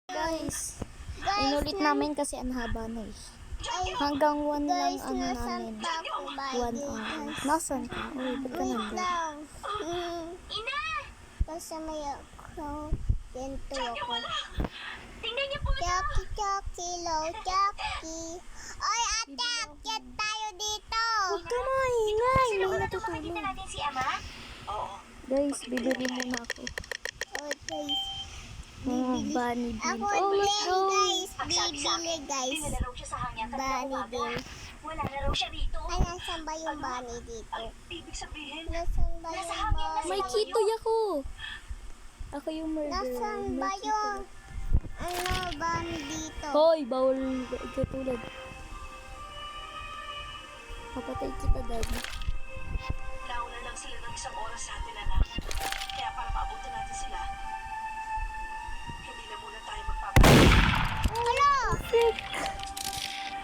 Guys, inulit namin kasi ang haba na eh. Hanggang 1 lang ano namin. 1 hour. Nasaan ka? Uy, ba't ka nandun? Kasi may ako. Dito ako. Chucky, low, Chucky. Oy, ate, akyat tayo dito. Huwag ka maingay. May natutulog. natin si Ama? Oo. Guys, bibili muna ako. Oh, guys. Mga bunny bean. Ako Oh, let's din, go. guys. Pagsabi sa Bibili, akin, guys. dinala raw siya sa hangyan Bunny kanina umaga. bean. Wala na raw siya rito. Ay, nasan ba yung bunny dito? Ay, ibig sabihin, Nasan ba nasa yung hangin na bunny? May kitoy ako. Ako yung murderer. Nasan May ba kitoy. yung bunny dito? Hoy, bawal katulad. Papatay kita, daddy. nauna lang sila ng isang oras sa atin, anak. Kaya para maabutin natin sila, hindi na muna tayo magpapalit. Hello!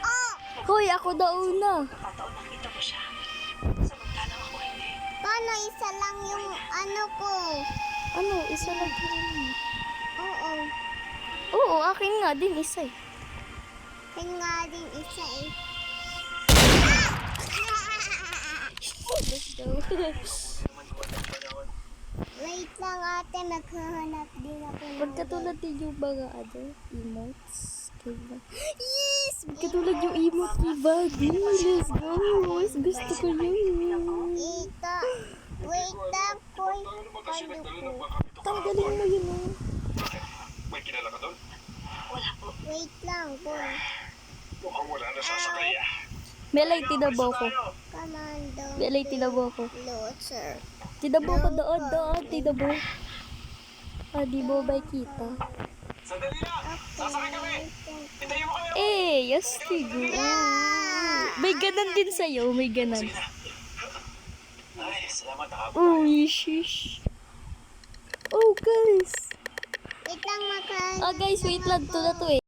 Oh! Hoy, ako daw una. Kapataon nakita mo siya. Samantalang ako hindi. Paano isa lang yung ano ko? Ano, isa lang yun. Oo. Oo, akin nga din isa eh. Yan nga din isa eh. Let's go. Wait lang ate, naghahanap din ako. ng- Magkatulad din yung mga emotes. Kaya. Yes! Magkatulad yung emote ni Buddy. Let's go. Mas gusto ko yun. Ito. Wait lang, Koy. Paano ko? Tanggalin mo yun oh. May kilala ka doon? Wala po. Wait lang, Koy. Mukhang wala na sasakay ah. Melay, tinabo ko. Commando. Melay, tinabo ko. Loser. Tinabo ko doon, tinabo. Ah, di mo ba kita? Sandali lang! Sasakay kami! Hintayin mo kami! Eh, yes, tigo. May ganan din sa'yo, may ganan. Ay, salamat nakabot. Uy, shish. Oh, guys. Wait lang, makahanap Ah, guys, wait lang. Ito na to eh.